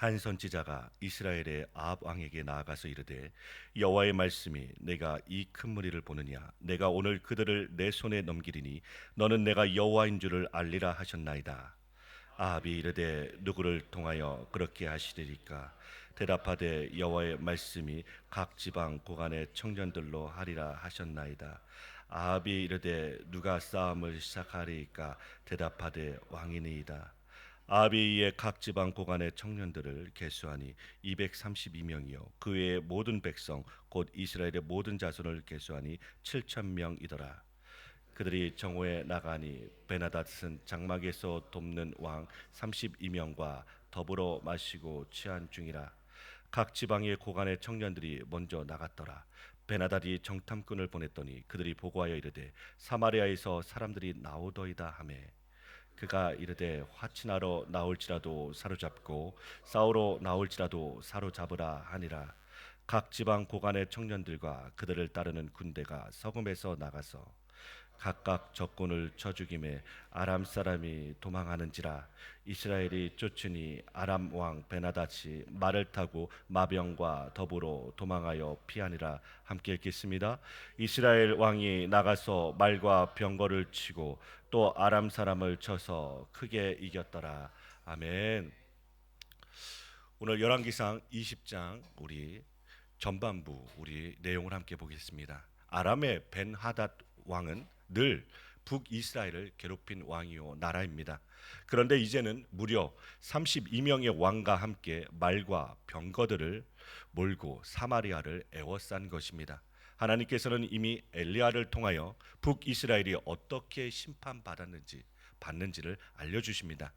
한 선지자가 이스라엘의 아합 왕에게 나아가서 이르되 여호와의 말씀이 내가 이 큰 무리를 보느냐 내가 오늘 그들을 내 손에 넘기리니 너는 내가 여호와인 줄을 알리라 하셨나이다. 아합이 이르되 누구를 통하여 그렇게 하시리까? 대답하되 여호와의 말씀이 각 지방 고간의 청년들로 하리라 하셨나이다. 아합이 이르되 누가 싸움을 시작하리까? 대답하되 왕이니이다. 아합이 이에 각 지방 고간의 청년들을 계수하니 232명이요 그 외의 모든 백성 곧 이스라엘의 모든 자손을 계수하니 7,000명이더라. 그들이 정오에 나가니 베나닷은 장막에서 돕는 왕 32명과 더불어 마시고 취한 중이라. 각 지방의 고관의 청년들이 먼저 나갔더라. 베나닷이 정탐꾼을 보냈더니 그들이 보고하여 이르되 사마리아에서 사람들이 나오더이다 하매 그가 이르되 화친하러 나올지라도 사로잡고 싸우러 나올지라도 사로잡으라 하니라. 각 지방 고관의 청년들과 그들을 따르는 군대가 서금에서 나가서 각각 적군을 쳐 죽임에 아람 사람이 도망하는지라. 이스라엘이 쫓으니 아람 왕 베나닷이 말을 타고 마병과 더불어 도망하여 피하니라. 함께 읽겠습니다. 이스라엘 왕이 나가서 말과 병거를 치고 또 아람 사람을 쳐서 크게 이겼더라. 아멘. 오늘 열왕기상 20장 우리 전반부 우리 내용을 함께 보겠습니다. 아람의 벤하닷 왕은 늘 북이스라엘을 괴롭힌 왕이요 나라입니다. 그런데 이제는 무려 32명의 왕과 함께 말과 병거들을 몰고 사마리아를 에워싼 것입니다. 하나님께서는 이미 엘리야를 통하여 북이스라엘이 어떻게 받는지를 알려주십니다.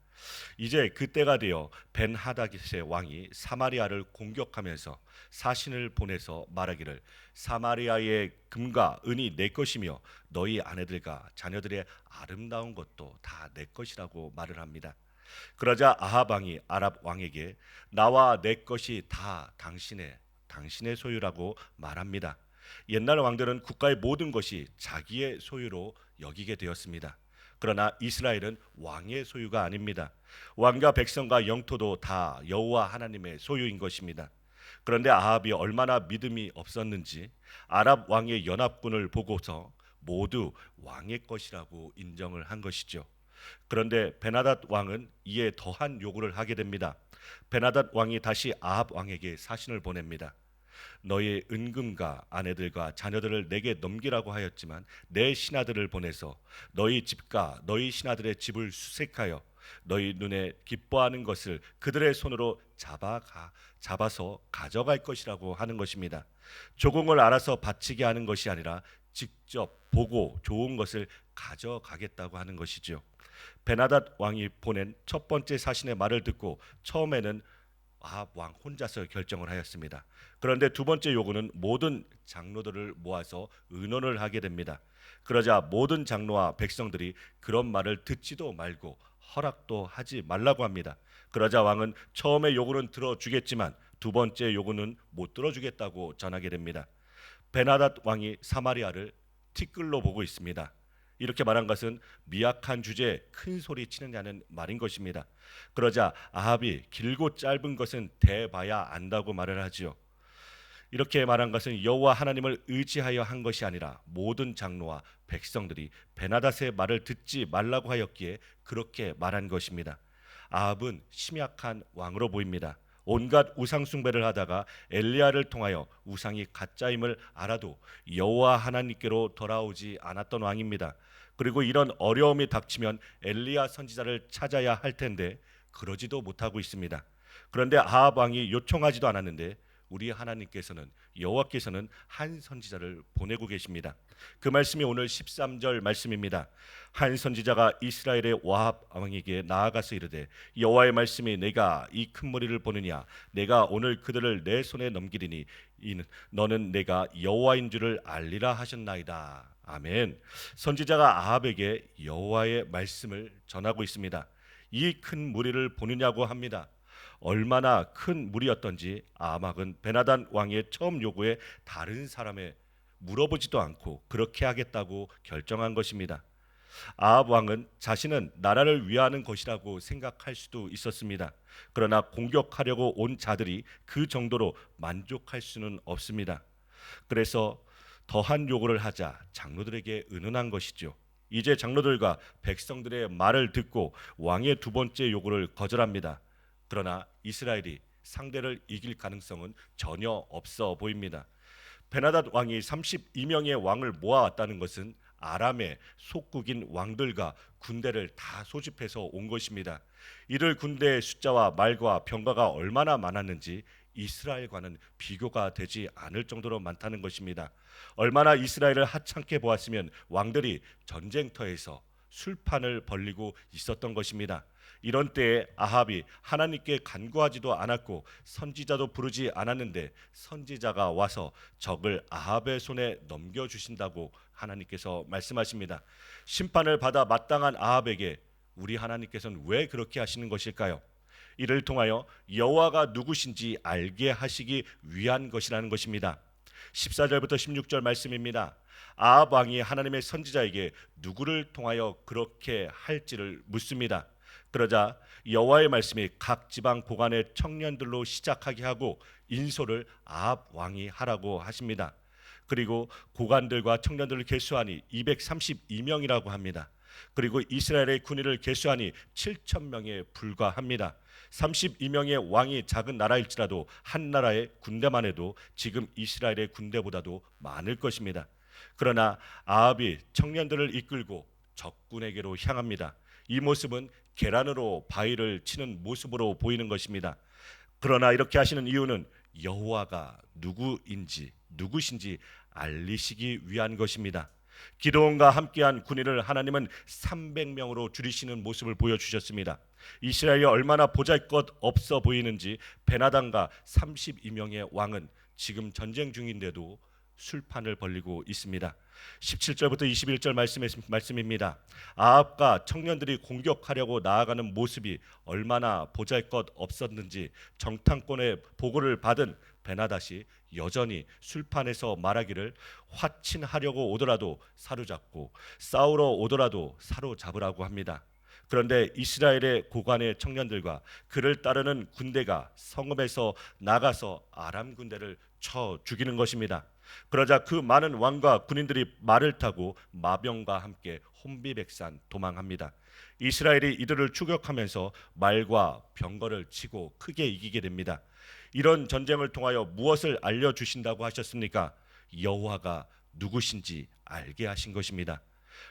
이제 그때가 되어 벤하닷의 왕이 사마리아를 공격하면서 사신을 보내서 말하기를 사마리아의 금과 은이 내 것이며 너희 아내들과 자녀들의 아름다운 것도 다 내 것이라고 말을 합니다. 그러자 아합 왕이 아랍 왕에게 나와 내 것이 다 당신의 소유라고 말합니다. 옛날 왕들은 국가의 모든 것이 자기의 소유로 여기게 되었습니다. 그러나 이스라엘은 왕의 소유가 아닙니다. 왕과 백성과 영토도 다 여호와 하나님의 소유인 것입니다. 그런데 아합이 얼마나 믿음이 없었는지 아랍 왕의 연합군을 보고서 모두 왕의 것이라고 인정을 한 것이죠. 그런데 베나닷 왕은 이에 더한 요구를 하게 됩니다. 베나닷 왕이 다시 아합 왕에게 사신을 보냅니다. 너의 은금과 아내들과 자녀들을 내게 넘기라고 하였지만 내 신하들을 보내서 너희 집과 너희 신하들의 집을 수색하여 너희 눈에 기뻐하는 것을 그들의 손으로 잡아서 가져갈 것이라고 하는 것입니다. 조공을 알아서 바치게 하는 것이 아니라 직접 보고 좋은 것을 가져가겠다고 하는 것이죠. 베나닷 왕이 보낸 첫 번째 사신의 말을 듣고 처음에는 아합 왕 혼자서 결정을 하였습니다. 그런데 두 번째 요구는 모든 장로들을 모아서 의논을 하게 됩니다. 그러자 모든 장로와 백성들이 그런 말을 듣지도 말고 허락도 하지 말라고 합니다. 그러자 왕은 처음의 요구는 들어주겠지만 두 번째 요구는 못 들어주겠다고 전하게 됩니다. 베나닷 왕이 사마리아를 티끌로 보고 있습니다. 이렇게 말한 것은 미약한 주제에 큰 소리 치느냐는 말인 것입니다. 그러자 아합이 길고 짧은 것은 대봐야 안다고 말을 하지요. 이렇게 말한 것은 여호와 하나님을 의지하여 한 것이 아니라 모든 장로와 백성들이 베나닷의 말을 듣지 말라고 하였기에 그렇게 말한 것입니다. 아합은 심약한 왕으로 보입니다. 온갖 우상 숭배를 하다가 엘리야를 통하여 우상이 가짜임을 알아도 여호와 하나님께로 돌아오지 않았던 왕입니다. 그리고 이런 어려움이 닥치면 엘리야 선지자를 찾아야 할 텐데 그러지도 못하고 있습니다. 그런데 아합 왕이 요청하지도 않았는데 우리 하나님께서는 여호와께서는 한 선지자를 보내고 계십니다. 그 말씀이 오늘 13절 말씀입니다. 한 선지자가 이스라엘의 아합 왕에게 나아가서 이르되 여호와의 말씀이 내가 이 큰 무리를 보느냐 내가 오늘 그들을 내 손에 넘기리니 너는 내가 여호와인 줄을 알리라 하셨나이다. 아멘. 선지자가 아합에게 여호와의 말씀을 전하고 있습니다. 이 큰 무리를 보느냐고 합니다. 얼마나 큰 무리였던지 아합은 베나단 왕의 처음 요구에 다른 사람에 물어보지도 않고 그렇게 하겠다고 결정한 것입니다. 아합 왕은 자신은 나라를 위하는 것이라고 생각할 수도 있었습니다. 그러나 공격하려고 온 자들이 그 정도로 만족할 수는 없습니다. 그래서 더한 요구를 하자 장로들에게 의논한 것이죠. 이제 장로들과 백성들의 말을 듣고 왕의 두 번째 요구를 거절합니다. 그러나 이스라엘이 상대를 이길 가능성은 전혀 없어 보입니다. 베나닷 왕이 32명의 왕을 모아왔다는 것은 아람의 속국인 왕들과 군대를 다 소집해서 온 것입니다. 이들 군대의 숫자와 말과 병거가 얼마나 많았는지 이스라엘과는 비교가 되지 않을 정도로 많다는 것입니다. 얼마나 이스라엘을 하찮게 보았으면 왕들이 전쟁터에서 술판을 벌리고 있었던 것입니다. 이런 때에 아합이 하나님께 간구하지도 않았고 선지자도 부르지 않았는데 선지자가 와서 적을 아합의 손에 넘겨주신다고 하나님께서 말씀하십니다. 심판을 받아 마땅한 아합에게 우리 하나님께서는 왜 그렇게 하시는 것일까요? 이를 통하여 여호와가 누구신지 알게 하시기 위한 것이라는 것입니다. 14절부터 16절 말씀입니다. 아합 왕이 하나님의 선지자에게 누구를 통하여 그렇게 할지를 묻습니다. 그러자 여호와의 말씀이 각 지방 고관의 청년들로 시작하게 하고 인솔을 아합 왕이 하라고 하십니다. 그리고 고관들과 청년들을 계수하니 232명이라고 합니다. 그리고 이스라엘의 군인을 계수하니 7,000명에 불과합니다. 32명의 왕이 작은 나라일지라도 한 나라의 군대만 해도 지금 이스라엘의 군대보다도 많을 것입니다. 그러나 아합이 청년들을 이끌고 적군에게로 향합니다. 이 모습은 계란으로 바위를 치는 모습으로 보이는 것입니다. 그러나 이렇게 하시는 이유는 여호와가 누구신지 알리시기 위한 것입니다. 기드온과 함께한 군인을 하나님은 300명으로 줄이시는 모습을 보여주셨습니다. 이스라엘이 얼마나 보잘것 없어 보이는지 베나단과 32명의 왕은 지금 전쟁 중인데도 술판을 벌리고 있습니다. 17절부터 21절 말씀입니다. 아합과 청년들이 공격하려고 나아가는 모습이 얼마나 보잘것 없었는지 정탐꾼의 보고를 받은 베나닷이 여전히 술판에서 말하기를 화친하려고 오더라도 사로잡고 싸우러 오더라도 사로잡으라고 합니다. 그런데 이스라엘의 고관의 청년들과 그를 따르는 군대가 성읍에서 나가서 아람 군대를 쳐 죽이는 것입니다. 그러자 그 많은 왕과 군인들이 말을 타고 마병과 함께 혼비백산 도망합니다. 이스라엘이 이들을 추격하면서 말과 병거를 치고 크게 이기게 됩니다. 이런 전쟁을 통하여 무엇을 알려주신다고 하셨습니까? 여호와가 누구신지 알게 하신 것입니다.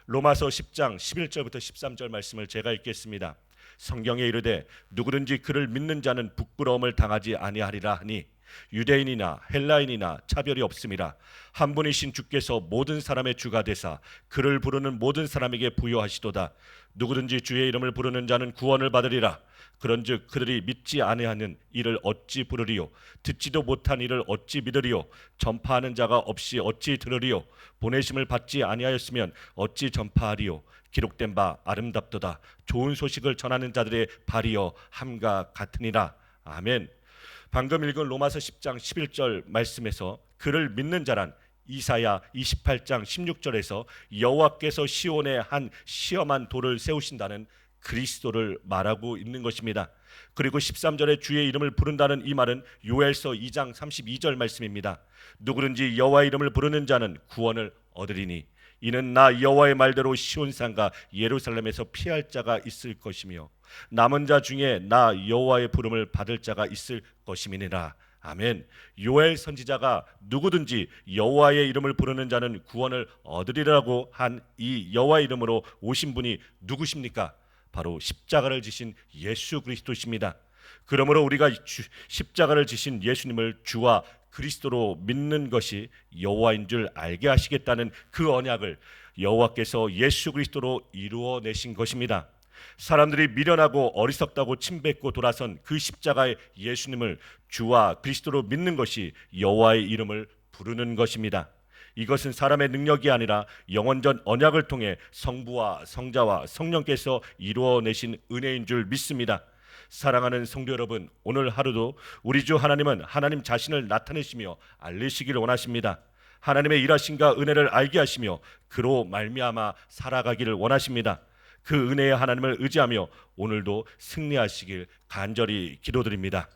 로마서 10장 11절부터 13절 말씀을 제가 읽겠습니다. 성경에 이르되 누구든지 그를 믿는 자는 부끄러움을 당하지 아니하리라 하니 유대인이나 헬라인이나 차별이 없음이라. 한 분이신 주께서 모든 사람의 주가 되사 그를 부르는 모든 사람에게 부여하시도다. 누구든지 주의 이름을 부르는 자는 구원을 받으리라. 그런즉 그들이 믿지 아니하는 이를 어찌 부르리요? 듣지도 못한 이를 어찌 믿으리요? 전파하는 자가 없이 어찌 들으리요? 보내심을 받지 아니하였으면 어찌 전파하리요? 기록된 바 아름답도다. 좋은 소식을 전하는 자들의 발이여 함과 같으니라. 아멘. 방금 읽은 로마서 10장 11절 말씀에서 그를 믿는 자란 이사야 28장 16절에서 여호와께서 시온에 한 시험한 돌을 세우신다는 그리스도를 말하고 있는 것입니다. 그리고 13절에 주의 이름을 부른다는 이 말은 요엘서 2장 32절 말씀입니다. 누구든지 여호와의 이름을 부르는 자는 구원을 얻으리니 이는 나 여호와의 말대로 시온산과 예루살렘에서 피할 자가 있을 것이며 남은 자 중에 나 여호와의 부름을 받을 자가 있을 것임이니라. 아멘. 요엘 선지자가 누구든지 여호와의 이름을 부르는 자는 구원을 얻으리라고 한 이 여호와의 이름으로 오신 분이 누구십니까? 바로 십자가를 지신 예수 그리스도십니다. 그러므로 우리가 십자가를 지신 예수님을 주와 그리스도로 믿는 것이 여호와인 줄 알게 하시겠다는 그 언약을 여호와께서 예수 그리스도로 이루어내신 것입니다. 사람들이 미련하고 어리석다고 침뱉고 돌아선 그 십자가의 예수님을 주와 그리스도로 믿는 것이 여호와의 이름을 부르는 것입니다. 이것은 사람의 능력이 아니라 영원전 언약을 통해 성부와 성자와 성령께서 이루어내신 은혜인 줄 믿습니다. 사랑하는 성도 여러분, 오늘 하루도 우리 주 하나님은 하나님 자신을 나타내시며 알리시기를 원하십니다. 하나님의 일하심과 은혜를 알게 하시며 그로 말미암아 살아가기를 원하십니다. 그 은혜의 하나님을 의지하며 오늘도 승리하시길 간절히 기도드립니다.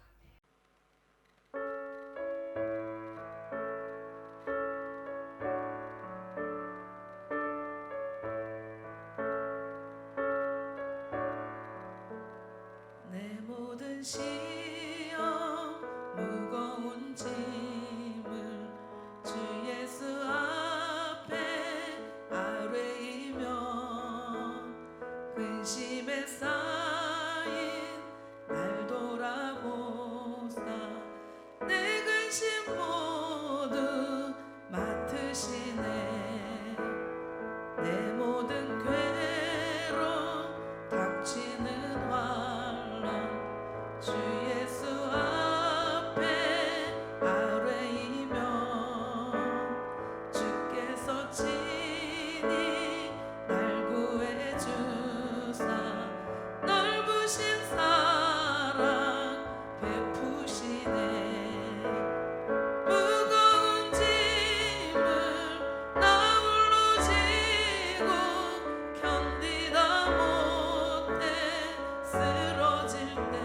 내 모든 시험 무거운 짐을 주 예수 앞에 아뢰이며 근심에 쌓인 날 돌아보사 내 근심 모두 맡으시네. 내 모든 괴로움 닥치는 주 예수 앞에 아뢰이며 주께서 친히 날 구해주사 넓으신 사랑 베푸시네. 무거운 짐을 나 홀로 지고 견디다 못해 쓰러질 때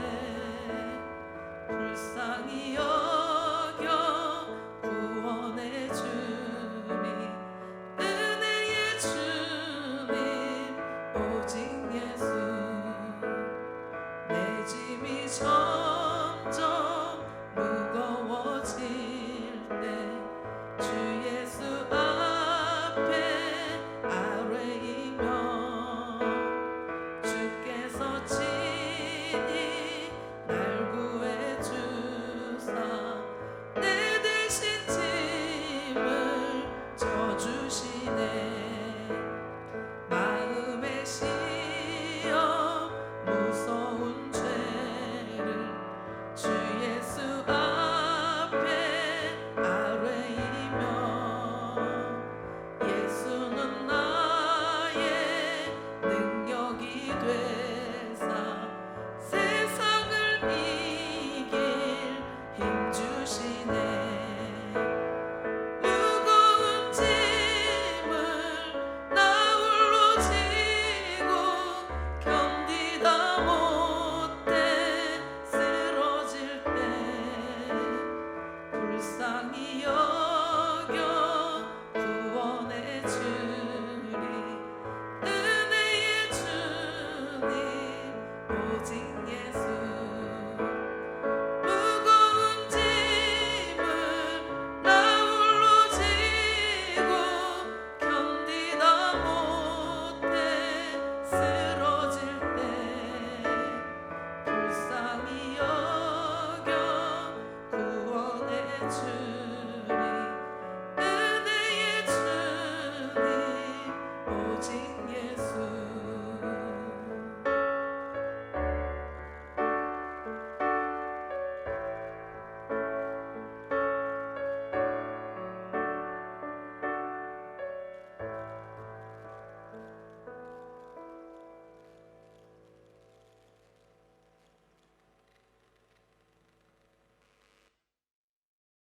불쌍히 여겨 구원의 주님, 은혜의 주님, 오직 예수. 내 짐이 점점 무거워질 때 주 예수 앞에 아뢰이며 주께서 친히 날 구해주사 내 대신 짐을 져주시네. 마음의 시험 무서운 죄를 주 예수 앞에 아뢰이며 예수는 나의 능력이 되사 세상을 이길 힘 주시네. 무거운 짐을 나 홀로 지고 견디다 못해 쓰러질 때 불쌍히 여겨 구원의 주님, 은혜의 주님, 오직 예수. 무거운 짐을 나 홀로 지고 견디다 못해 쓰러질 때 불쌍히 여겨 구원의 주님, 은혜의 주님, 오직